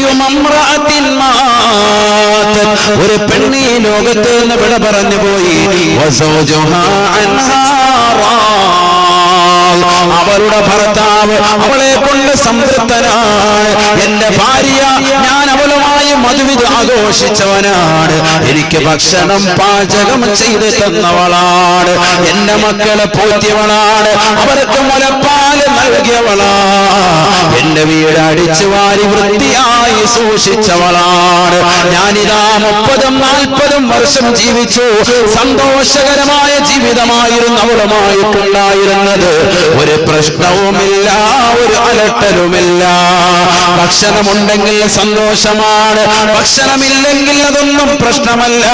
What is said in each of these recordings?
അയ്യുമംറഅത്തിൻ മാതത്, ഒരു പെണ്ണ് ഈ ലോകത്ത് നിന്ന് വിട പറഞ്ഞു പോയി, വസൗജുഹാ അൻഹാ അവളുടെ ഭർത്താവ് അവളെ കൊണ്ട് സംതൃപ്തനാണ്, എന്റെ ഭാര്യ ഞാൻ അവളുമായി മധുവിധ ആഘോഷിച്ചവനാണ്, എനിക്ക് ഭക്ഷണം പാചകം ചെയ്ത് തന്നവളാണ്, എന്റെ മക്കളെ പോറ്റിയവളാണ്, അവർക്ക് മുലപ്പാല് നൽകിയവളാണ്, എന്റെ വീട് അടിച്ചു വാരി വൃത്തിയായി സൂക്ഷിച്ചവളാണ്. ഞാനിതാ 30-40 വർഷം ജീവിച്ചു. സന്തോഷകരമായ ജീവിതമായിരുന്നു അവളുമായിട്ടുണ്ടായിരുന്നത്. ഒരു പ്രശ്നവുമില്ല, ഒരു അലട്ടലുമില്ല. ഭക്ഷണമുണ്ടെങ്കിൽ സന്തോഷമാണ്, ഭക്ഷണമില്ലെങ്കിൽ അതൊന്നും പ്രശ്നമല്ല.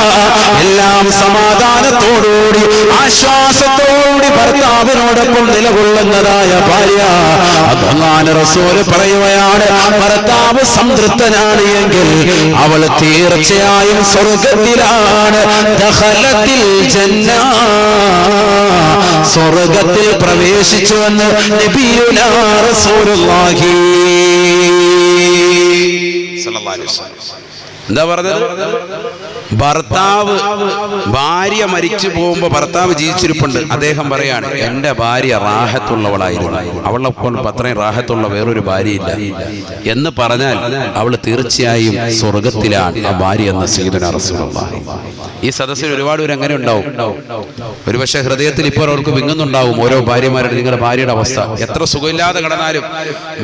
എല്ലാം സമാധാനത്തോടുകൂടി ആശ്വാസത്തോടുകൂടി ഭർത്താവിനോടൊപ്പം നിലകൊള്ളുന്നതായ ഭാര്യ. അല്ലാഹുവിന്റെ റസൂൽ പറയുകയാണ്, ഭർത്താവ് സംതൃപ്തനാണ് എങ്കിൽ അവൾ തീർച്ചയായും സ്വർഗത്തിലാണ്. ദഖലത്തിൽ ജന്ന, സ്വർഗത്തിൽ പ്രവേശിച്ചുവെന്ന് നബിയുനാ റസൂലുള്ളാഹി സ്വല്ലല്ലാഹു അലൈഹി വസല്ലം. എന്താ പറഞ്ഞത്? ഭർത്താവ് ഭാര്യ മരിച്ചു പോകുമ്പോ ഭർത്താവ് ജീവിച്ചിരിപ്പുണ്ട്, അദ്ദേഹം പറയാണ് എന്റെ ഭാര്യ റാഹത്തുള്ളവളായിരുന്നു, അവളെപ്പോൾ അത്രയും റാഹത്തുള്ള വേറൊരു ഭാര്യയില്ല എന്ന് പറഞ്ഞാൽ അവൾ തീർച്ചയായും സ്വർഗത്തിലാണ് ആ ഭാര്യ എന്ന സയ്യിദുനാ റസൂലുള്ളാഹി. ഈ സദസ്സിൽ ഒരുപാട് പേര് അങ്ങനെ ഉണ്ടാവും. ഒരുപക്ഷെ ഹൃദയത്തിൽ ഇപ്പോൾ അവർക്ക് വിങ്ങുന്നുണ്ടാവും ഓരോ ഭാര്യമാരുടെ, നിങ്ങളുടെ ഭാര്യയുടെ അവസ്ഥ. എത്ര സുഖമില്ലാതെ കിടന്നാലും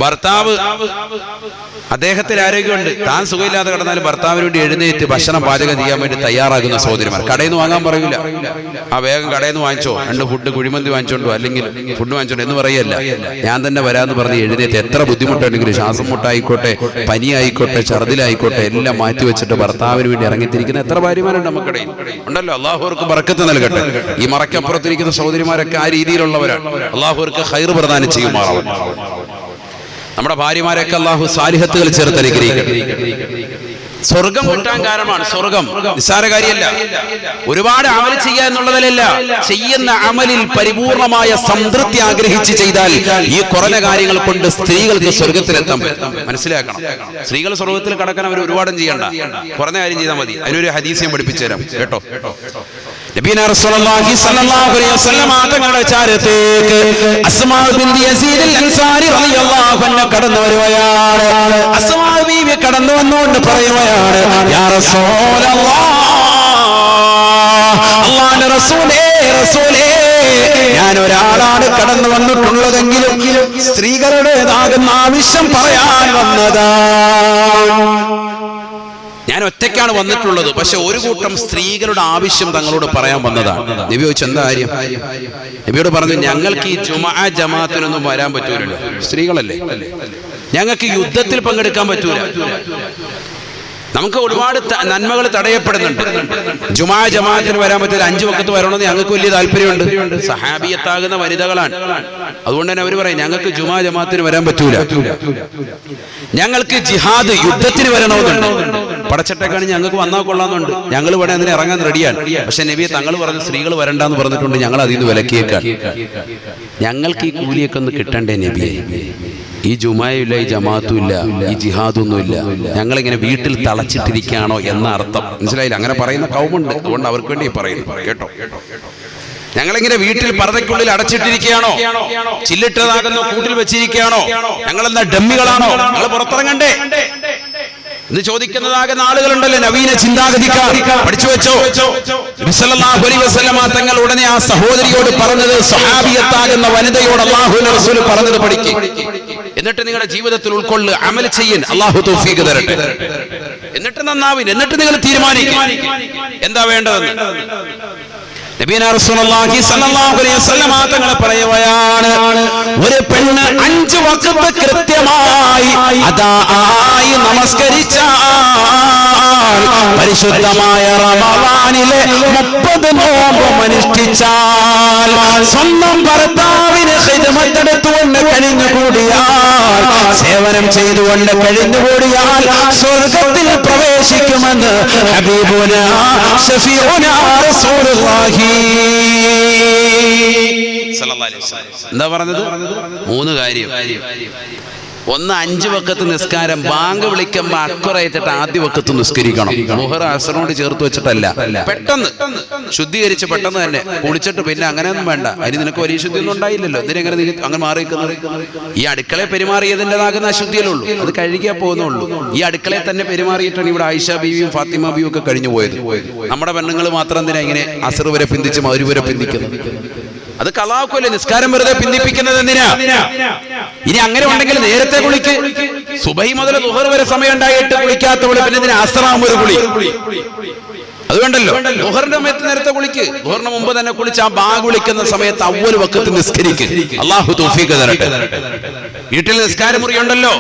ഭർത്താവ്, അദ്ദേഹത്തിന് ആരോഗ്യമുണ്ട്, താൻ സുഖമില്ലാതെ കിടന്നാലും ഭർത്താവിന് വേണ്ടി എഴുന്നേറ്റ് ഭക്ഷണം പാചകം ചെയ്യാൻ വേണ്ടി തയ്യാറാകുന്ന സഹോദരിമാർ. കടയിൽ നിന്ന് വാങ്ങാൻ പറയൂല, ആ വേഗം കടയിൽ നിന്ന് വാങ്ങിച്ചോ, 2 ഫുഡ് കുഴിമന്തി വാങ്ങിച്ചോണ്ടോ അല്ലെങ്കിൽ ഫുഡ് വാങ്ങിച്ചോണ്ടോ എന്ന് പറയല്ല, ഞാൻ തന്നെ വരാമെന്ന് പറഞ്ഞ് എഴുന്നേറ്റ് എത്ര ബുദ്ധിമുട്ടുണ്ടെങ്കിലും, ശ്വാസം മുട്ടായിക്കോട്ടെ, പനിയായിക്കോട്ടെ, ഛർദിലായിക്കോട്ടെ, എല്ലാം മാറ്റി വെച്ചിട്ട് ഭർത്താവിന് വേണ്ടി ഇറങ്ങിത്തിരിക്കുന്ന എത്ര ഭാര്യമാരുണ്ട് നമുക്കിടയിൽ ഉണ്ടല്ലോ. അള്ളാഹു അവർക്ക് ബർക്കത്ത് നൽകട്ടെ. ഈ മറക്കപ്പുറത്തിരിക്കുന്ന സഹോദരിമാരൊക്കെ ആ രീതിയിലുള്ളവരാണ്. അള്ളാഹു അവർക്ക് ഖൈർ പ്രദാനം ചെയ്യുമാറാവട്ടെ. നമ്മുടെ ഭാര്യമാരൊക്കെ അള്ളാഹു സാലിഹത്തുകൾ ചേർത്ത് അനുഗ്രഹിക്കട്ടെ. സ്വർഗം കിട്ടാൻ കാരണമാണ്. സ്വർഗം നിസ്സാര കാര്യമല്ല. ഒരുപാട് അമൽ ചെയ്യുക എന്നുള്ളതല്ല, ചെയ്യുന്ന അമലിൽ പരിപൂർണമായ സംതൃപ്തി ആഗ്രഹിച്ച് ചെയ്താൽ ഈ കുറഞ്ഞ കാര്യങ്ങൾ കൊണ്ട് സ്ത്രീകൾക്ക് സ്വർഗത്തിലെത്താൻ പറ്റും. മനസ്സിലാക്കണം. സ്ത്രീകൾ സ്വർഗത്തിൽ കടക്കാൻ അവർ ഒരുപാടും ചെയ്യണ്ട, കുറഞ്ഞ കാര്യം ചെയ്താൽ മതി. അതിനൊരു ഹദീസ് പഠിപ്പിച്ചു തരാം കേട്ടോ. നബിയുനാ റസൂലുള്ളാഹി സ്വല്ലല്ലാഹു അലൈഹി വസല്ലം തങ്ങളുടെ ചാരത്തേക്ക് അസ്മാ ബിൻത് യസീദ് അൽ അൻസാരി റളിയല്ലാഹു അൻഹ കടന്നു വരുകയാണ്. അസ്മാ ബീവി കടന്നു വന്നുകൊണ്ട് പറയുകയാണ്, യാ റസൂലല്ലാഹ്, അല്ലാഹുവിന്റെ റസൂലേ, റസൂലേ, ഞാൻ ഒരാളാണ് കടന്നു വന്നിട്ടുള്ളതെങ്കിലും സ്ത്രീകളുടേതാകുന്ന ആവശ്യം പറയാൻ വന്നതാണ്. ഞാൻ ഒറ്റയ്ക്കാണ് വന്നിട്ടുള്ളത്, പക്ഷെ ഒരു കൂട്ടം സ്ത്രീകളുടെ ആവശ്യം തങ്ങളോട് പറയാൻ വന്നതാണ്. നബി ചോദിച്ചു, എന്താ കാര്യം? നബിയോട് പറഞ്ഞു, ഞങ്ങൾക്ക് ഈ ജുമുഅ ജമാഅത്തിനൊന്നും വരാൻ പറ്റൂലല്ലോ, സ്ത്രീകളല്ലേ, ഞങ്ങൾക്ക് യുദ്ധത്തിൽ പങ്കെടുക്കാൻ പറ്റൂല, നമുക്ക് ഒരുപാട് നന്മകൾ തടയപ്പെടുന്നുണ്ട്, ജുമുഅ ജമാഅത്തിന് വരാൻ പറ്റില്ല, 5 വഖത്ത് വരണമെന്ന് ഞങ്ങൾക്ക് വലിയ താല്പര്യമുണ്ട്. സഹാബിയത്താകുന്ന വനിതകളാണ്. അതുകൊണ്ട് തന്നെ അവർ പറയും, ഞങ്ങൾക്ക് ജുമുഅ ജമാഅത്തിന് വരാൻ പറ്റൂല, ഞങ്ങൾക്ക് ജിഹാദ് യുദ്ധത്തിന് വരണമെന്നുണ്ട്. പടച്ചട്ടക്കാണ് ഞങ്ങൾക്ക് വന്നാൽ കൊള്ളാമെന്നുണ്ട്, ഞങ്ങൾ ഇവിടെ അതിന് ഇറങ്ങാൻ റെഡിയാണ്. പക്ഷെ നബിയെ തങ്ങൾ പറഞ്ഞു സ്ത്രീകൾ വരണ്ടെന്ന് പറഞ്ഞിട്ടുണ്ട്, ഞങ്ങൾ അതിൽ നിന്ന് വിലക്കിയേക്കാൻ. ഞങ്ങൾക്ക് ഈ കൂലിയൊക്കെ ഒന്ന് കിട്ടണ്ടേ നബിയെ? ഈ ജുമായില്ല, ഈ ജമാഅത്തും ഇല്ല, ഈ ജിഹാദൊന്നും ഇല്ല, ഞങ്ങളിങ്ങനെ വീട്ടിൽ തളച്ചിട്ടിരിക്കുകയാണോ എന്ന അർത്ഥം. മനസ്സിലായില്ല? അങ്ങനെ പറയുന്ന കൗമുണ്ട്. അതുകൊണ്ട് അവർക്ക് വേണ്ടി പറയുന്നു കേട്ടോ. ഞങ്ങളിങ്ങനെ വീട്ടിൽ പർദ്ദയ്ക്കുള്ളിൽ അടച്ചിട്ടിരിക്കുകയാണോ, ചില്ലിട്ടതാകുന്ന കൂട്ടിൽ വെച്ചിരിക്കുകയാണോ, ഞങ്ങളെന്താ ഡമ്മികളാണോ, ഞങ്ങൾ പുറത്തിറങ്ങണ്ടേ എന്ന് ചോദിക്കുന്നതാകുന്ന ആളുകളുണ്ടല്ലോ, നവീന ചിന്താഗതിക്കാർ. പഠിച്ചു വെച്ചോ. നബി സല്ലല്ലാഹു അലൈഹി വസല്ലമ തങ്ങൾ ഉടനെ ആ സഹോദരിയോട് പറഞ്ഞത്, സഹാബിയത്താകുന്ന വനിതയോട് അല്ലാഹുവിന്റെ റസൂൽ പറഞ്ഞത് പഠിക്ക്, എന്നിട്ട് നിങ്ങളുടെ ജീവിതത്തിൽ ഉൾക്കൊള്ളുക, അമൽ ചെയ്യാൻ അല്ലാഹു തൗഫീഖ് തരട്ടെ, എന്നിട്ട് നന്നാവിൻ, എന്നിട്ട് നിങ്ങൾ തീരുമാനിക്കും എന്താ വേണ്ടതെന്ന്. നബിയുനാ റസൂലുള്ളാഹി സ്വല്ലല്ലാഹു അലൈഹി വസല്ലം തങ്ങൾ പറയുകയാണ്, ഒരു പെണ്ണ് 5 വഖത്ത് കൃത്യമായി അദായി നമസ്കരിച്ചാൽ, പരിശുദ്ധമായ റമളാനിലെ 30 നോമ്പും അനുഷ്ഠിച്ചാൽ, സ്വന്തം ഭർത്താവിന് ഖിദ്മത്തെടുത്തുകൊണ്ട് കഴിഞ്ഞുകൂടിയാൽ, സേവനം ചെയ്തുകൊണ്ട് കഴിഞ്ഞുകൂടിയാൽ സ്വർഗ്ഗത്തിൽ പ്രവേശിക്കുമെന്ന് ഹബീബുനാ ശഫീഉനാ റസൂലുള്ളാഹി. എന്താ പറഞ്ഞത്? 3 കാര്യം. ഒന്ന് 5 വക്കത്ത് നിസ്കാരം, ബാങ്ക് വിളിക്കുമ്പോ അക്വറായിട്ടിട്ട് ആദ്യ വക്കത്ത് നിസ്കരിക്കണം. മുഹർ അസറോട് ചേർത്ത് വെച്ചിട്ടല്ല, പെട്ടെന്ന് ശുദ്ധീകരിച്ച് പെട്ടെന്ന് തന്നെ കുളിച്ചിട്ട്. പിന്നെ അങ്ങനെയൊന്നും വേണ്ട, അതിന് നിനക്ക് വലിയ ശുദ്ധി ഒന്നും ഉണ്ടായില്ലല്ലോ, എന്തിനെങ്ങനെ നീ അങ്ങനെ മാറിയിരിക്കുന്നത്? ഈ അടുക്കളയെ പെരുമാറിയതിൻ്റെതാകുന്ന അശുദ്ധിയല്ലുള്ളൂ, അത് കഴുകിയാൽ പോകുന്നുള്ളൂ. ഈ അടുക്കളയെ തന്നെ പെരുമാറിയിട്ടാണ് ഇവിടെ ആയിഷ ബീവിയും ഫാത്തിമ ബീവിയും ഒക്കെ കഴിഞ്ഞു പോയത്. നമ്മുടെ പെണ്ണുങ്ങൾ മാത്രം എന്തിനാ ഇങ്ങനെ അസർ വരെ പിന്തിച്ച് മഗ്‌രിബ് വരെ പിന്തിക്കുന്നത്? അത് കളാക്കുമല്ലേ, നിസ്കാരം വെറുതെ പിന്തിപ്പിക്കുന്നത് എന്തിനാ? ഇനി അങ്ങനെ ഉണ്ടെങ്കിൽ നേരത്തെ കുളിക്ക്. സുബഹി മുതൽ ദുഹർ വരെ സമയം ഉണ്ടായിട്ട് കുളിക്കാത്തവള് പിന്നെ ഇതിന് അസ്റാം ഒരു കുളി അതുകൊണ്ടല്ലോ. ദുഹറിന്റെ സമയത്ത് നേരത്തെ കുളിക്ക്, ദുഹറിന് മുമ്പ് തന്നെ കുളിച്ച് ആ ബാഗ് വിളിക്കുന്ന സമയത്ത് അവ്വൽ വക്കത്ത് നിസ്കരിക്ക്. അല്ലാഹു തൗഫീഖ് തരട്ടെ. വീട്ടിൽ നിസ്കാര മുറി ഉണ്ടല്ലോ,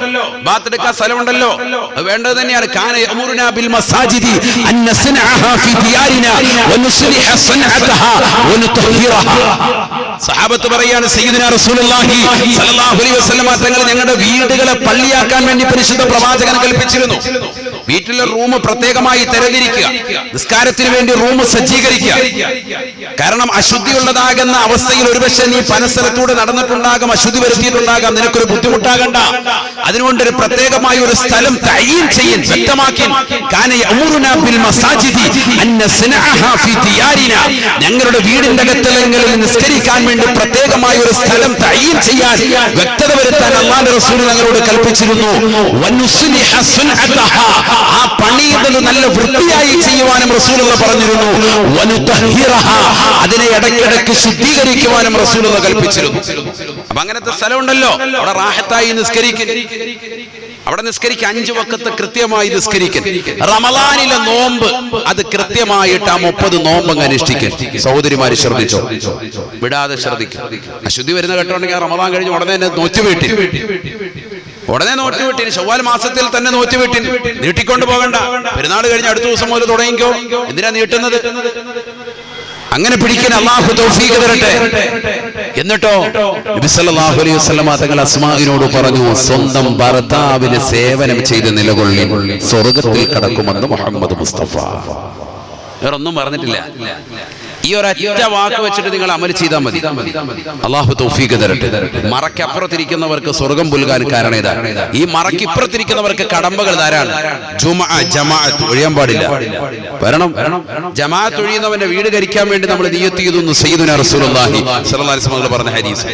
ബാത്തെടുക്കാൻ സ്ഥലമുണ്ടല്ലോ, അത് വേണ്ടത് തന്നെയാണ്. കാന യഅമുറുനാ ബിൽ മസാജിദി അൻ നസ്നഅഹാ ഫി ദിയാരിനാ വനുസ്ലിഹ സൻഅതഹാ വനുതഹിറഹാ. സഹാബത്ത് പറയാണ്, സയ്യിദുനാ റസൂലുള്ളാഹി സ്വല്ലല്ലാഹു അലൈഹി വസല്ലം തങ്ങൾ ഞങ്ങളുടെ വീടുകളെ പള്ളിയാക്കാൻ വേണ്ടി പരിശുദ്ധ പ്രവാചകൻ കൽപ്പിച്ചിരുന്നു. വീട്ടിലെ റൂം പ്രത്യേകമായി തരംതിരിക്കുക, നിസ്കാരത്തിന് വേണ്ടി റൂം സജ്ജീകരിക്കുക. കാരണം അശുദ്ധിയുള്ളതാകുന്ന അവസ്ഥയിൽ ഒരുപക്ഷെ നീ പനസ്ഥലത്തൂടെ നടന്നിട്ടുണ്ടാകാം, അശുദ്ധി വരുത്തിയിട്ടുണ്ടാകാം, നിനക്കൊരു ബുദ്ധിമുട്ടാകണ്ട. അതുകൊണ്ടൊരു പ്രത്യേകമായ ഒരു സ്ഥലം തഅയീൻ ചെയ്യൻ, വ്യക്തമാക്കി. കാന യഅമുറുനാ ബിൽ മസാജിദി അൻ നസ്നഅഹാ ഫി ദിയാരിനാ. ഞങ്ങളുടെ വീടിന്റെ അകത്തളങ്ങളിൽ നിസ്കരിക്കാൻ വേണ്ടി പ്രത്യേകമായ ഒരു സ്ഥലം തഅയീൻ ചെയ്യാൻ, വ്യക്തത വരുത്താൻ അല്ലാഹുവിന്റെ റസൂൽ ഞങ്ങളോട് കൽപ്പിച്ചിരുന്നു. വനുസ്ലിഹ സൻഅതഹാ. ആ പണിയുന്നത് നല്ല വൃത്തിയായി ചെയ്യുവാനും റസൂലുള്ളാഹി പറഞ്ഞിരുന്നു. വനുതഹിറഹാ. അതിനെ ഇടയ്ക്കിടയ്ക്ക് ശുദ്ധീകരിക്കുവാനും റസൂലുള്ളാഹി കൽപ്പിച്ചിരുന്നു. അപ്പൊ അങ്ങനത്തെ സ്ഥലമുണ്ടല്ലോ, അവിടെ റാഹത്തായി നിസ്കരിക്കും. അവിടെ നിസ്കരിക്കുക, 5 വക്കത്ത് കൃത്യമായി നിസ്കരിക്കും. റമളാനിലെ നോമ്പ് അത് കൃത്യമായിട്ട് ആ 30 നോമ്പ് അനുഷ്ഠിക്കും. സഹോദരിമാര് ശ്രദ്ധിച്ചോ, വിടാതെ ശ്രദ്ധിക്കും. അശുദ്ധി വരുന്ന കേട്ടോണ്ടെങ്കിൽ റമളാൻ കഴിഞ്ഞ് ഉടനെ നോറ്റുവീട്ടി, ശവ്വാൽ മാസത്തിൽ തന്നെ നോറ്റുവീട്ടി. നീട്ടിക്കൊണ്ട് പോകണ്ട, പെരുന്നാൾ കഴിഞ്ഞ് അടുത്ത ദിവസം മുതൽ തുടങ്ങിക്കോ. എന്തിനാ നീട്ടുന്നത്? അങ്ങനെ പിടിക്കാൻ അല്ലാഹു തൗഫീഖ് തരട്ടെ. എന്നിട്ടോ നബി സല്ലല്ലാഹു അലൈഹി വസല്ലം തങ്ങൾ അസ്മാഇനോട് പറഞ്ഞു, സ്വന്തം ഭർത്താവിന് സേവനം ചെയ്ത് നിലകൊള്ളി, സ്വർഗ്ഗത്തിൽ കടക്കുമെന്ന് മുഹമ്മദ് മുസ്തഫ. വേറൊന്നും പറഞ്ഞിട്ടില്ല. ഈ ഒരൊറ്റ വാക്ക് വെച്ചിട്ട് നിങ്ങൾ അമൽ ചെയ്താൽ മതി. അല്ലാഹു തൗഫീഖ് തരട്ടെ. മറക്കപ്പുറത്തിരിക്കുന്നവർക്ക് സ്വർഗം പുൽകാൻ കാരണം ഇതാണ്. ഈ മറക്കിപ്പുറത്തിരിക്കുന്നവർക്ക് കടമ്പകൾ ധാരാണ്. ജമാഅത്ത് ഒഴിയാൻ പാടില്ല, വരണം. ജമാഅത്ത് ഒഴിയുന്നവന്റെ വീട് കരിക്കാൻ വേണ്ടി നമ്മൾ നിയ്യത്ത് ചെയ്തു സയ്യിദുനാ റസൂലുള്ളാഹി സ്വല്ലല്ലാഹു അലൈഹി വസല്ലം പറഞ്ഞ ഹദീസ്.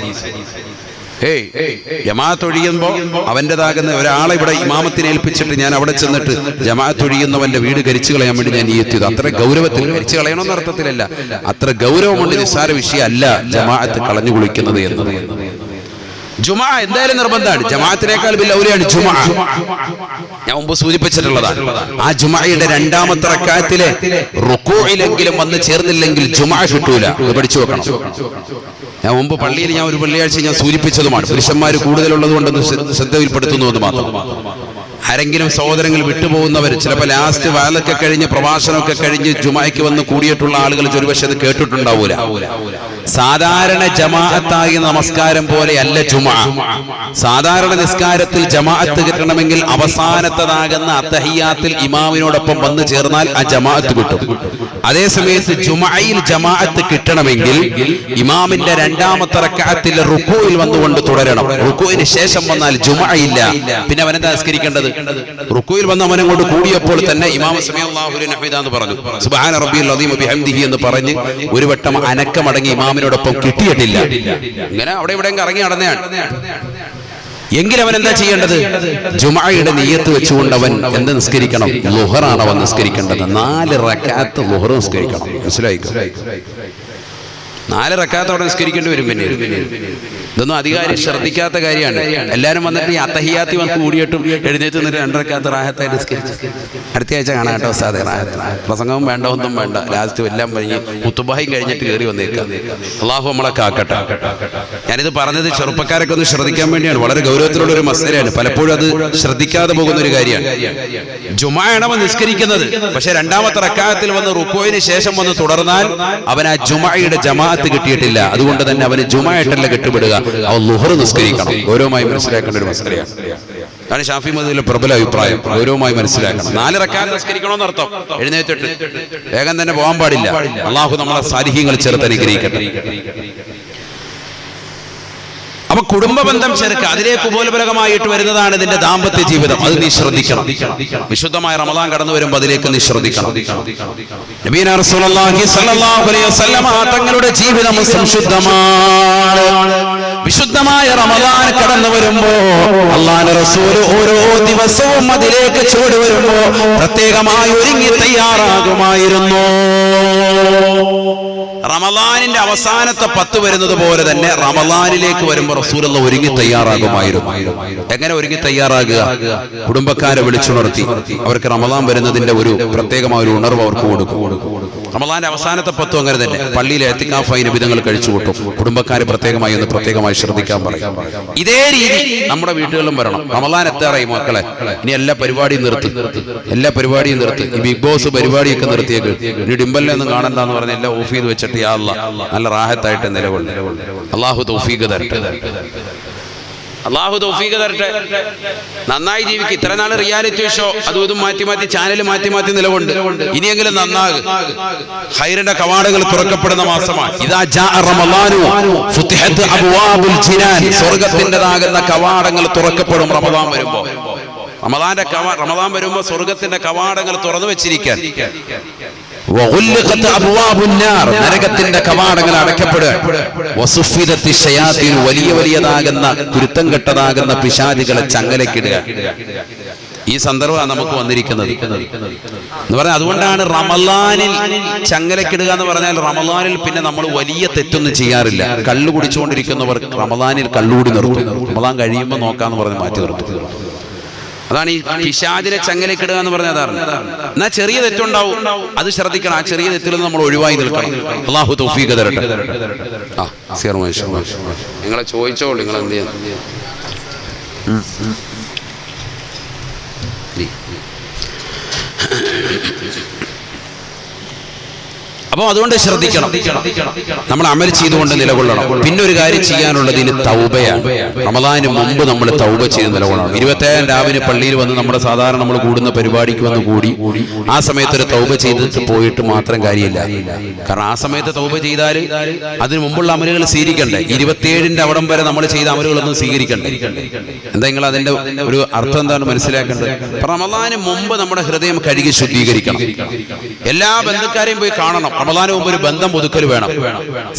ജമാഅത്ത് ഒഴിയുമ്പോ അവൻ്റെതാകുന്ന ഒരാളെ ഇവിടെ ഇമാമത്തിനെ ഏൽപ്പിച്ചിട്ട് ഞാൻ അവിടെ ചെന്നിട്ട് ജമാഅത്ത് ഒഴിയുന്നവന്റെ വീട് കരിച്ചു കളയാൻ വേണ്ടി ഞാൻ നിയ്യത്ത് ചെയ്തു. അത്ര ഗൗരവത്തിൽ, കരിച്ചു കളയണമെന്ന അർത്ഥത്തിലല്ല, അത്ര ഗൗരവമുണ്ട്, നിസ്സാര വിഷയമല്ല ജമാഅത്ത് കളഞ്ഞു കുളിക്കുന്നത് എന്നത്. ജുമാ എന്തായാലും നിർബന്ധമാണ്. ജമാഅത്തിനേക്കാൾ വലിയ ഔലിയാണ് ജുമാ. ഞാൻ മുമ്പ് സൂചിപ്പിച്ചിട്ടുള്ളതാണ്. ആ ജുമായുടെ 2ാമത്തെ റക്അത്തിലെ റുകൂഇലെങ്കിലും വന്ന് ചേർന്നില്ലെങ്കിൽ ജുമാ കിട്ടൂല. ഇത് പഠിച്ചു വെക്കണം. ഞാൻ മുമ്പ് പള്ളിയിൽ ഒരു വെള്ളിയാഴ്ച ഞാൻ സൂചിപ്പിച്ചതുമാണ്. പുരുഷന്മാർ കൂടുതലുള്ളത് കൊണ്ടൊന്ന് ശ്രദ്ധയിൽപ്പെടുത്തുന്നു എന്ന് മാത്രം. ആരെങ്കിലും സഹോദരങ്ങൾ വിട്ടുപോകുന്നവർ, ചിലപ്പോൾ ലാസ്റ്റ് വാലൊക്കെ കഴിഞ്ഞ് പ്രഭാഷണമൊക്കെ കഴിഞ്ഞ് ജുമായ്ക്ക് വന്ന് കൂടിയിട്ടുള്ള ആളുകൾ ഒരുപക്ഷെ അത് കേട്ടിട്ടുണ്ടാവൂല. സാധാരണ ജമാഅത്തായ നമസ്കാരം പോലെ അല്ല ജുമാ. സാധാരണ നിസ്കാരത്തിൽ ജമാഅത്ത് കിട്ടണമെങ്കിൽ അവസാനത്തതാകുന്ന അത്തഹിയ്യാത്തിൽ ഇമാമിനോടൊപ്പം വന്ന് ചേർന്നാൽ ആ ജമാഅത്ത് കിട്ടും. അതേ സമയത്ത് ജുമഅയിൽ ജമാഅത്ത് കിട്ടണമെങ്കിൽ ഇമാമിന്റെ 2ാമത്തെ റക്അത്തിൽ റുകൂഇൽ വന്നുകൊണ്ട് തുടരണം. റുകൂഇന് ശേഷം വന്നാൽ ജുമഅയില്ല, പിന്നെ അവനെന്താ നിസ്കരിക്കേണ്ടത്? റുകൂഇൽ വന്ന് അവനെ കൊണ്ട് കൂടിയപ്പോൾ തന്നെ ഇമാം സമിഅല്ലാഹു ലിമൻ ഹമിദ എന്ന് പറഞ്ഞു, സുബ്ഹാന റബ്ബിയൽ അദീം ബിഹംദിഹി എന്ന് പറഞ്ഞ് ഒരു വട്ടം അനക്കമടങ്ങി ഇമാമിനോടൊപ്പം കിട്ടിയിട്ടില്ല. ഇങ്ങനെ അവിടെ ഇവിടെ ഇറങ്ങി നടന്നതാണ്. എങ്കിൽ അവൻ എന്താ ചെയ്യേണ്ടത്? ജുമഅയുടെ നിയ്യത്ത് വെച്ചുകൊണ്ട് അവൻ എന്ത് നിസ്കരിക്കണം? ളുഹറാണ് അവൻ നിസ്കരിക്കേണ്ടത്. 4 റക്അത്ത് ളുഹർ നിസ്കരിക്കണം. മനസ്സിലായിക്കോ? 4 റക്അത്ത് അവിടെ നിസ്കരിക്കേണ്ടി വരും. പിന്നെ ഇതൊന്നും അധികാരി ശ്രദ്ധിക്കാത്ത കാര്യമാണ്. എല്ലാവരും വന്നിട്ട് ഈ അത്തഹിയാത്തി വന്ന് കൂടിയിട്ടും എഴുന്നേറ്റ് നിന്നിട്ട് 2 റക്അത്ത് റാഹത്തായി നിസ്കരിച്ച് അടുത്ത ആഴ്ച കാണാം കേട്ടോ സാധേ. പ്രസംഗവും വേണ്ട, ഒന്നും വേണ്ട, ലാസ്റ്റ് എല്ലാം കഴിഞ്ഞ് മുത്തുബായും കഴിഞ്ഞിട്ട് കയറി വന്നേക്കാം. അള്ളാഹു നമ്മളെ കാക്കട്ടെ. ഞാനിത് പറഞ്ഞത് ചെറുപ്പക്കാരൊക്കെ ഒന്ന് ശ്രദ്ധിക്കാൻ വേണ്ടിയാണ്. വളരെ ഗൗരവത്തിലുള്ള ഒരു മസലയാണ്. പലപ്പോഴും അത് ശ്രദ്ധിക്കാതെ പോകുന്ന ഒരു കാര്യമാണ്. ജുമഅയാണ് അവൻ നിസ്കരിക്കുന്നത്, പക്ഷെ 2ാമത്തെ റക്അത്തിൽ വന്ന് റുകൂഇന് ശേഷം വന്ന് തുടർന്നാൽ അവൻ ആ ജുമഅയുടെ ജമാഅത്ത് കിട്ടിയിട്ടില്ല. അതുകൊണ്ട് തന്നെ അവന് ജുമഅയായിട്ടല്ല കെട്ടുപെടുക, അവൻ ളുഹർ നിസ്കരിക്കണം. ഗൗരവമായി മനസ്സിലാക്കേണ്ട ഒരു മസലയാണ്. അതാണ് ഷാഫി മദ്ഹബിലെ പ്രബല അഭിപ്രായം. ഗൗരവമായി മനസ്സിലാക്കണം. 4 റക്അത്ത് നിസ്കരിക്കണമെന്ന് അർത്ഥം. എഴുന്നേറ്റിട്ട് വേഗം തന്നെ പോകാൻ പാടില്ല. അള്ളാഹു നമ്മളെ സാലിഹീങ്ങൾ ചേർത്ത് അനുഗ്രഹിക്കട്ടെ. അപ്പൊ കുടുംബ ബന്ധം ചെറുക്കുക, അതിലേക്ക് ഉപോത്ബലകമായിട്ട് വരുന്നതാണ് ഇതിന്റെ ദാമ്പത്യ ജീവിതം. അത് നീ ശ്രദ്ധിക്കണം. വിശുദ്ധമായ റമദാൻ കടന്നു വരുമ്പോൾ അതിലേക്ക് നീ ശ്രദ്ധിക്കണം. നബിയുനാ റസൂലുള്ളാഹി സ്വല്ലല്ലാഹു അലൈഹി വസല്ലമ തങ്ങളുടെ ജീവിതം സംശുദ്ധമാണ്. വിശുദ്ധമായ റമദാൻ കടന്നു വരുമ്പോ അല്ലാഹുവിന്റെ റസൂൽ ഓരോ ദിവസവും അതിലേക്ക് ചുവട് വരുമ്പോ പ്രത്യേകമായി ഒരുങ്ങി തയ്യാറാകുമായിരുന്നു. റമദാനിന്റെ അവസാനത്തെ 10 വരുന്നത് പോലെ തന്നെ റമദാനിലേക്ക് വരുമ്പോൾ റസൂലുള്ളാഹി ഒരുങ്ങി തയ്യാറാകുമായിരുന്നു. എങ്ങനെ ഒരുങ്ങി തയ്യാറാകുക? കുടുംബക്കാരെ വിളിച്ചുണർത്തി അവർക്ക് റമദാൻ വരുന്നതിന്റെ ഒരു പ്രത്യേകമായ ഒരു ഉണർവ് അവർക്ക് കൊടുക്കും. റമദാന്റെ അവസാനത്തെ 10 അങ്ങനെ തന്നെ പള്ളിയിലെ ഇഅ്തികാഫായി നബിതങ്ങൾ കഴിച്ചു കൂട്ടും. കുടുംബക്കാരെ പ്രത്യേകമായി ശ്രദ്ധിക്കാൻ പറയും. ഇതേ രീതി നമ്മുടെ വീടുകളിലും വരണം. റമദാൻ എത്താറായി മക്കളെ, ഇനി എല്ലാ പരിപാടിയും നിർത്തി. ഈ ബിഗ് ബോസ് പരിപാടിയൊക്കെ നിർത്തിയേക്ക്. ഇനി ഡിംബലിനൊന്നും കാണണ്ടെന്ന് പറഞ്ഞ് എല്ലാം ഓഫ് ചെയ്ത് വെച്ചിട്ട് യാ അല്ലാഹ് നല്ല റാഹത്തായിട്ട് നിലകൊള്ളും. അല്ലാഹു തൗഫീഖ് തരട്ടെ. നന്നായി ജീവിക്കും. ഇത്ര നാൾ റിയാലിറ്റി ഷോ അതും ഇതും മാറ്റി ചാനൽ മാറ്റി നിലകൊണ്ട് ഇനിയെങ്കിലും നന്നാകും. ഖൈറിന്റെ കവാടങ്ങൾ തുറക്കപ്പെടുന്ന മാസമാണ്. ഇദാ ജാഅ റമളാനു ഫുതിഹത് അബ്വാബുൽ ജിനാൻ, സ്വർഗ്ഗത്തിന്റേതാകുന്ന കവാടങ്ങൾ തുറക്കപ്പെടും റമളാൻ വരുമ്പോൾ. റമളാൻ വരുമ്പോൾ സ്വർഗ്ഗത്തിന്റെ കവാടങ്ങൾ തുറന്നു വെച്ചിരിക്കാൻ. നരകത്തിന്റെ കവാടങ്ങൾ അടയ്ക്കപ്പെടുക. വലിയതാകുന്ന കുരുത്തം കെട്ടതാകുന്ന പിശാചുകളെ ചങ്ങലക്കിടുക. ഈ സന്ദർഭമാണ് നമുക്ക് വന്നിരിക്കുന്നത് എന്ന് പറഞ്ഞാൽ. അതുകൊണ്ടാണ് റമളാനിൽ ചങ്ങലക്കിടുക എന്ന് പറഞ്ഞാൽ റമളാനിൽ പിന്നെ നമ്മൾ വലിയ തെറ്റൊന്നും ചെയ്യാറില്ല. കള്ളു കുടിച്ചുകൊണ്ടിരിക്കുന്നവർ റമളാനിൽ കള്ളുകൂടി നിർത്തും. റമളാൻ കഴിയുമ്പോൾ നോക്കാന്ന് പറഞ്ഞ് മാറ്റി നിർത്തും. അതാണ് ഈ പിശാചിനെ ചങ്ങലക്കിടുക എന്ന് പറഞ്ഞ. അതാണ്. എന്നാൽ ചെറിയ തെറ്റുണ്ടാവും, അത് ശ്രദ്ധിക്കണം. ആ ചെറിയ തെറ്റിൽ നിന്ന് നമ്മൾ ഒഴിവായി നിൽക്കണം. അല്ലാഹു തൗഫീഖ് തരട്ടെ. നിങ്ങളെ ചോദിച്ചോളൂ, നിങ്ങൾ എന്ത് ചെയ്യുന്നു? അപ്പോൾ അതുകൊണ്ട് ശ്രദ്ധിക്കണം. നമ്മൾ അമൽ ചെയ്തുകൊണ്ട് നിലകൊള്ളണം. പിന്നെ ഒരു കാര്യം ചെയ്യാനുള്ളത് ഇനി തൗബയാണ്. റമളാനിന് മുമ്പ് നമ്മൾ തൗബ ചെയ്ത് നിലകൊള്ളണം. 27 രാവിലെ പള്ളിയിൽ വന്ന് നമ്മുടെ സാധാരണ നമ്മൾ കൂടുന്ന പരിപാടിക്ക് വന്ന് കൂടി ആ സമയത്ത് ഒരു തൗബ ചെയ്തിട്ട് പോയിട്ട് മാത്രം കാര്യമില്ല. കാരണം ആ സമയത്ത് തൗബ ചെയ്താൽ അതിന് മുമ്പുള്ള അമലുകൾ സ്വീകരിക്കണ്ടേ. 27ന്റെ അവിടം വരെ നമ്മൾ ചെയ്ത അമലുകളൊന്നും സ്വീകരിക്കണ്ടേ. എന്താ നിങ്ങൾ അതിന്റെ ഒരു അർത്ഥം എന്താണ് മനസ്സിലാക്കേണ്ടത്? റമളാനിന് മുമ്പ് നമ്മുടെ ഹൃദയം കഴുകി ശുദ്ധീകരിക്കണം. എല്ലാ ബന്ധുക്കാരെയും പോയി കാണണം. റമളാന് മുമ്പ് ഒരു ബന്ധം പുതുക്കൽ വേണം.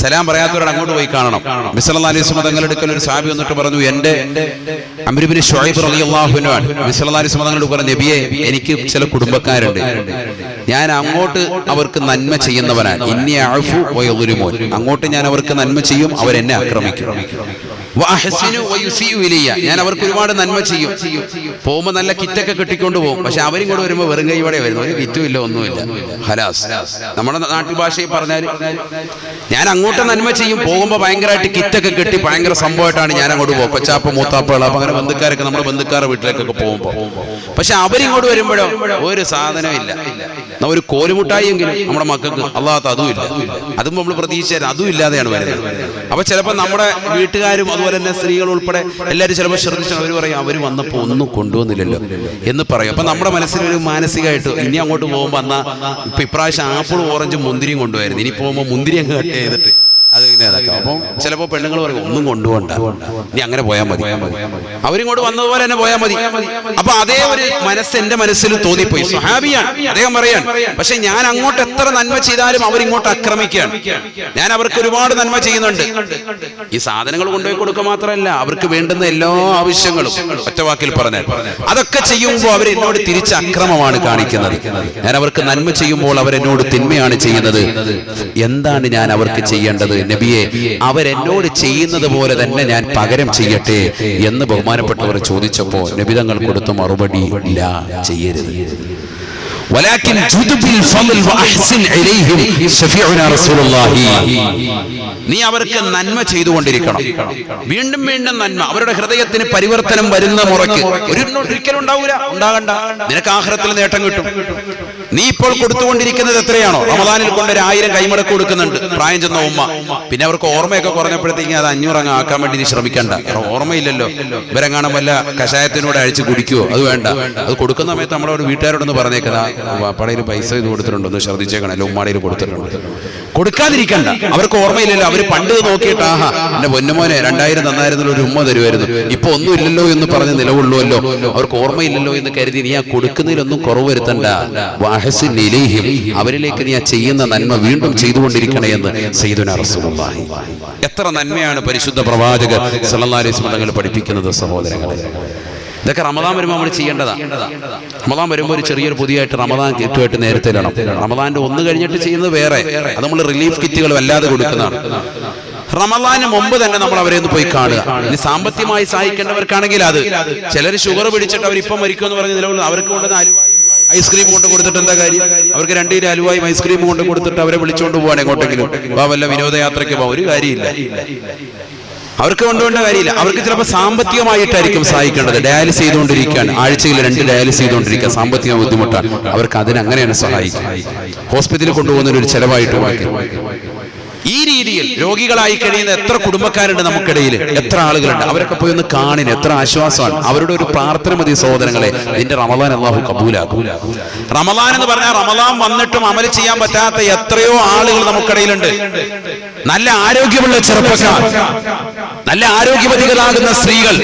സലാം പറയാത്തവരോട് അങ്ങോട്ട് പോയി കാണണം. നബി സല്ലല്ലാഹു അലൈഹി വസല്ലം തങ്ങളുടെ അടുക്കൽ ഒരു സഹാബി വന്നിട്ട് പറഞ്ഞു, എന്റെ അംർ ഇബ്നു ശുഐബ് റളിയല്ലാഹു അൻഹു ആണ്. നബി സല്ലല്ലാഹു അലൈഹി വസല്ലം തങ്ങളോട് പറഞ്ഞു, നബിയെ എനിക്ക് ചില കുടുംബക്കാരുണ്ട്, ഞാൻ അങ്ങോട്ട് അവർക്ക് നന്മ ചെയ്യുന്നവനാണ്. ഇന്നി അഅഫു വയളുമൂൻ, അങ്ങോട്ട് ഞാൻ അവർക്ക് നന്മ ചെയ്യും, അവരെന്നെ ആക്രമിക്കും. ഞാൻ അവർക്ക് ഒരുപാട് നന്മ ചെയ്യും. പോകുമ്പോൾ നല്ല കിറ്റൊക്കെ കെട്ടിക്കൊണ്ട് പോകും. പക്ഷെ അവരും കൂടെ വരുമ്പോൾ വെറും കൈയോടെ വരുന്നു. ഒരു കിറ്റും ഇല്ല, ഒന്നുമില്ല. ഹലാസ്. നമ്മുടെ നാട്ടിൽ ഭാഷയിൽ പറഞ്ഞാൽ ഞാൻ അങ്ങോട്ട് നന്മ ചെയ്യും, പോകുമ്പോൾ ഭയങ്കരമായിട്ട് കിറ്റൊക്കെ കെട്ടി ഭയങ്കര സംഭവമായിട്ടാണ് ഞാൻ അങ്ങോട്ട് പോകും. കൊച്ചാപ്പ മൂത്താപ്പകൾ അപ്പൊ അങ്ങനെ ബന്ധുക്കാരൊക്കെ നമ്മുടെ ബന്ധുക്കാരുടെ വീട്ടിലേക്കൊക്കെ പോകുമ്പോൾ. പക്ഷെ അവരിങ്ങോട്ട് വരുമ്പോഴോ ഒരു സാധനം ഇല്ല. ഒരു കോലുമുട്ടായി എങ്കിലും നമ്മുടെ മക്കൾക്ക് അല്ലാത്ത അതും ഇല്ല. അതും നമ്മൾ പ്രതീക്ഷിച്ചാൽ അതും ഇല്ലാതെയാണ് വരുന്നത്. അപ്പൊ ചിലപ്പോൾ നമ്മുടെ വീട്ടുകാരും അതുപോലെ തന്നെ സ്ത്രീകൾ ഉൾപ്പെടെ എല്ലാവരും ചിലപ്പോൾ ശ്രദ്ധിച്ചാൽ അവർ പറയും, അവർ വന്നപ്പോൾ ഒന്നും കൊണ്ടുവന്നില്ലല്ലോ എന്ന് പറയും. അപ്പൊ നമ്മുടെ മനസ്സിലൊരു മാനസികമായിട്ട് ഇനി അങ്ങോട്ട് പോകുമ്പോൾ എന്നാ ഇപ്പൊ ഇപ്രാവശ്യം ആപ്പിളും ഓറഞ്ചും മുന്തിരിയും കൊണ്ടുവരുന്നു, ഇനി പോകുമ്പോൾ മുന്തിരി അങ്ങ് കട്ട് ചെയ്തിട്ട് അതിങ്ങനെ അതൊക്കെ. അപ്പം ചിലപ്പോൾ പെണ്ണുങ്ങൾ പറയും ഒന്നും കൊണ്ടുപോകണ്ട, ഇനി അങ്ങനെ പോയാൽ മതി, അവരിങ്ങോട്ട് വന്നതുപോലെ തന്നെ പോയാൽ മതി. അപ്പൊ അതേ ഒരു മനസ്സ് എന്റെ മനസ്സിൽ തോന്നിപ്പോയി. സ്വഹാബിയാണ് അദ്ദേഹം പറയാൻ. പക്ഷെ ഞാൻ അങ്ങോട്ട് എത്ര നന്മ ചെയ്താലും അവരിങ്ങോട്ട് ആക്രമിക്കുകയാണ്. ഞാൻ അവർക്ക് ഒരുപാട് നന്മ ചെയ്യുന്നുണ്ട്. ഈ സാധനങ്ങൾ കൊണ്ടുപോയി കൊടുക്കുക മാത്രമല്ല, അവർക്ക് വേണ്ടുന്ന എല്ലാ ആവശ്യങ്ങളും ഒറ്റവാക്കിൽ പറഞ്ഞാൽ അതൊക്കെ ചെയ്യുമ്പോൾ അവർ എന്നോട് തിരിച്ച് അക്രമമാണ് കാണിക്കുന്നത്. ഞാൻ അവർക്ക് നന്മ ചെയ്യുമ്പോൾ അവരെന്നോട് തിന്മയാണ് ചെയ്യുന്നത്. എന്താണ് ഞാൻ അവർക്ക് ചെയ്യേണ്ടത്? നബിയെ, അവരെന്നോട് ചെയ്യുന്നത് പോലെ തന്നെ ഞാൻ പകരം ചെയ്യട്ടെ എന്ന് ബഹുമാനപ്പെട്ടവർ ചോദിച്ചപ്പോൾ നബി തങ്ങൾ കൊടുത്ത മറുപടി, ഇല്ല, ചെയ്യരുത്. നീ അവർക്ക് നന്മ ചെയ്തുകൊണ്ടിരിക്കണം. വീണ്ടും വീണ്ടും നന്മ. അവരുടെ ഹൃദയത്തിന് പരിവർത്തനം വരുന്ന മുറയ്ക്ക് ഒരിക്കലും ഉണ്ടാവൂല, ഉണ്ടാകണ്ട. നിനക്ക് ആഖിറത്തിൽ നേട്ടം കിട്ടും. നീ ഇപ്പോൾ കൊടുത്തുകൊണ്ടിരിക്കുന്നത് എത്രയാണോ റമദാനിൽ കൊണ്ട് 1000 കൈമടക്ക് കൊടുക്കുന്നുണ്ട് പ്രായം ചെന്ന ഉമ്മ. പിന്നെ അവർക്ക് ഓർമ്മയൊക്കെ കുറഞ്ഞപ്പോഴത്തേക്കും അത് 500 അങ്ങ് ആക്കാൻ വേണ്ടി നീ ശ്രമിക്കണ്ട. ഓർമ്മയില്ലല്ലോ, ഇവരെങ്ങാനും വല്ല കഷായത്തിനൂടെ അഴിച്ച് കുടിക്കുവോ, അത് വേണ്ട. അത് കൊടുക്കുന്ന സമയത്ത് നമ്മളോട് വീട്ടുകാരോടൊന്ന് പറഞ്ഞേക്കുന്ന പടയിൽ പൈസ ഇത് കൊടുത്തിട്ടുണ്ടോ ഒന്ന് ശ്രദ്ധിച്ചേക്കണം, അല്ല ഉമ്മാടയിൽ കൊടുത്തിട്ടുണ്ട്. കൊടുക്കാതിരിക്കണ്ട, അവർക്ക് ഓർമ്മയില്ലല്ലോ. അവർ പണ്ട് നോക്കിയിട്ട് ആഹാ എന്റെ പൊന്നുമോനെ 2000 തന്നായിരുന്നല്ലോ ഒരു ഉമ്മ തരുമായിരുന്നു, ഇപ്പൊ ഒന്നും ഇല്ലല്ലോ എന്ന് പറഞ്ഞ് നിലകൊള്ളുമല്ലോ. അവർക്ക് ഓർമ്മയില്ലല്ലോ എന്ന് കരുതി നീ ആ കൊടുക്കുന്നതിലൊന്നും കുറവ് വരുത്തണ്ട. അവരിലേക്ക് നീ ആ ചെയ്യുന്ന നന്മ വീണ്ടും ചെയ്തുകൊണ്ടിരിക്കണേ എന്ന് സയ്യിദുനാ റസൂലുള്ളാഹി. എത്ര നന്മയാണ് പരിശുദ്ധ പ്രവാചകർ സല്ലല്ലാഹു അലൈഹി വസല്ലം തങ്ങൾ പഠിപ്പിക്കുന്നത് സഹോദരങ്ങളെ. ഇതൊക്കെ റമദാൻ വരുമ്പോൾ നമ്മൾ ചെയ്യേണ്ടതാണ്. റമദാൻ വരുമ്പോൾ ഒരു ചെറിയൊരു പുതിയായിട്ട് റമദാൻ കിറ്റുമായിട്ട് നേരത്തെ ഇടണം. റമദാന്റെ ഒന്ന് കഴിഞ്ഞിട്ട് ചെയ്യുന്നത് വേറെ, അത് നമ്മൾ റിലീഫ് കിറ്റുകൾ വല്ലാതെ കൊടുക്കുന്നതാണ്. റമദാന് മുമ്പ് തന്നെ നമ്മൾ അവരെ ഒന്ന് പോയി കാണുക. ഇനി സാമ്പത്തികമായി സഹായിക്കേണ്ടവർക്കാണെങ്കിൽ അത്, ചിലർ ഷുഗർ പിടിച്ചിട്ട് അവരിപ്പം മരിക്കുമെന്ന് പറഞ്ഞ് നിലവിൽ അവർക്ക് കൊണ്ടുവന്ന അലുവായും ഐസ്ക്രീം കൊണ്ട് കൊടുത്തിട്ട് എന്താ കാര്യം? അവർക്ക് 2 കിലോ അലുവായും ഐസ്ക്രീം കൊണ്ട് കൊടുത്തിട്ട് അവരെ വിളിച്ചുകൊണ്ട് പോവാണ് എങ്ങോട്ടെങ്കിലും, വല്ല വിനോദയാത്രയ്ക്ക് പോകാൻ ഒരു കാര്യമില്ല. അവർക്ക് കൊണ്ടുപോകേണ്ട കാര്യമില്ല. അവർക്ക് ചിലപ്പോൾ സാമ്പത്തികമായിട്ടായിരിക്കും സഹായിക്കേണ്ടത്. ഡയാലിസ് ചെയ്തുകൊണ്ടിരിക്കുകയാണ്, ആഴ്ചയിൽ 2 ഡയാലിസ് ചെയ്തുകൊണ്ടിരിക്കുക, സാമ്പത്തിക ബുദ്ധിമുട്ടാണ് അവർക്ക്. അതിനങ്ങനെയാണ് സഹായിക്കുക. ഹോസ്പിറ്റലിൽ കൊണ്ടുപോകുന്നൊരു ചെലവായിട്ട് കൊടുക്കുക. ഈ രീതിയിൽ രോഗികളായി കഴിയുന്ന എത്ര കുടുംബക്കാരുണ്ട് നമുക്കിടയിൽ, എത്ര ആളുകളുണ്ട്. അവരൊക്കെ പോയി ഒന്ന് കാണിന്, എത്ര ആശ്വാസമാണ്. അവരുടെ ഒരു പ്രാർത്ഥന മതി സഹോദരങ്ങളെ, നിന്റെ റമദാൻ അല്ലാഹു കബൂലാക്കും. റമദാൻ എന്ന് പറഞ്ഞാൽ റമദാൻ വന്നിട്ടും അമൽ ചെയ്യാൻ പറ്റാത്ത എത്രയോ ആളുകൾ നമുക്കിടയിലുണ്ട്. നല്ല ആരോഗ്യമുള്ള ചെറുപ്പക്കാർ, നല്ല ആരോഗ്യവതികളാകുന്ന സ്ത്രീകൾ,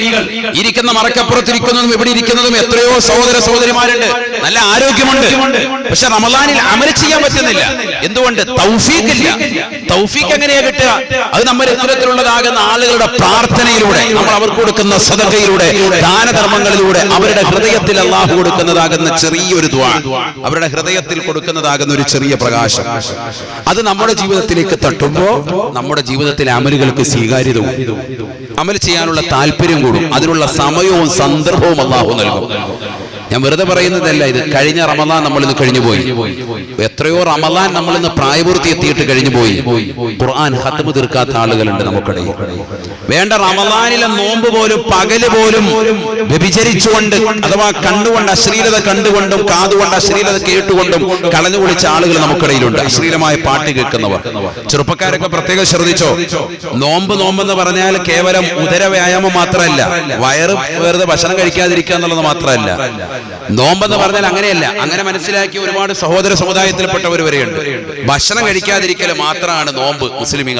ഇരിക്കുന്ന മറക്കപ്പുറത്തിരിക്കുന്നതും ഇവിടെ ഇരിക്കുന്നതും എത്രയോ സഹോദര സഹോദരിമാരുണ്ട്, നല്ല ആരോഗ്യമുണ്ട്. പക്ഷെ റമദാനിൽ അമൽ ചെയ്യാൻ പറ്റുന്നില്ല. എന്തുകൊണ്ട്? തൗഫീഖ് ഇല്ല. തൗഫീഖ് എങ്ങനെയാ കിട്ടുക? അത് നമ്മൾ ഇത്തരത്തിലുള്ളതാകുന്ന ആളുകളുടെ പ്രാർത്ഥനയിലൂടെ, നമ്മൾ അവർക്ക് കൊടുക്കുന്ന സദഖയിലൂടെ, ദാനധർമ്മങ്ങളിലൂടെ, അവരുടെ ഹൃദയത്തിൽ അല്ലാഹു കൊടുക്കുന്നതാകുന്ന ചെറിയൊരു ദുആ, അവരുടെ ഹൃദയത്തിൽ കൊടുക്കുന്നതാകുന്ന ഒരു ചെറിയ പ്രകാശം, അത് നമ്മുടെ ജീവിതത്തിലേക്ക് തട്ടുമ്പോൾ നമ്മുടെ ജീവിതത്തിലെ അമലുകൾക്ക് സ്വീകാര്യത കൂടും, അമൽ ചെയ്യാനുള്ള താല്പര്യം കൂടും, അതിനുള്ള സമയവും സന്ദർഭവും അല്ലാഹു നൽകും. ഞാൻ വെറുതെ പറയുന്നതല്ല ഇത്. കഴിഞ്ഞ റമദാൻ നമ്മളിന്ന് കഴിഞ്ഞു പോയി. എത്രയോ റമദാൻ നമ്മളിന്ന് പ്രായപൂർത്തി എത്തിയിട്ട് കഴിഞ്ഞു പോയി. ഖുർആൻ ഖത്മ് തീർക്കാത്ത ആളുകളുണ്ട് നമുക്കിടയിൽ. വേണ്ട റമദാനിലെ നോമ്പ് പോലും പകല് പോലും വ്യഭിചരിച്ചുകൊണ്ട്, അഥവാ കണ്ടുകൊണ്ട് അശ്ലീലത കണ്ടുകൊണ്ടും കാതുകൊണ്ട് അശ്ലീലത കേട്ടുകൊണ്ടും കളഞ്ഞു കുളിച്ച ആളുകൾ നമുക്കിടയിലുണ്ട്. അശ്ലീലമായ പാട്ട് കേൾക്കുന്നവർ. ചെറുപ്പക്കാരൊക്കെ പ്രത്യേകം ശ്രദ്ധിച്ചോ. നോമ്പെന്ന് പറഞ്ഞാൽ കേവലം ഉദര വ്യായാമം മാത്രമല്ല, വയറ് വെറുതെ ഭക്ഷണം കഴിക്കാതിരിക്കുക എന്നുള്ളത് മാത്രമല്ല. നോമ്പെന്ന് പറഞ്ഞാൽ അങ്ങനെയല്ല. അങ്ങനെ മനസ്സിലാക്കിയ ഒരുപാട് സഹോദര സമുദായത്തിൽപ്പെട്ടവർ വരെയുണ്ട്. ഭക്ഷണം കഴിക്കാതിരിക്കൽ മാത്രമാണ് നോമ്പ് മുസ്ലിമീങ്ങൾ.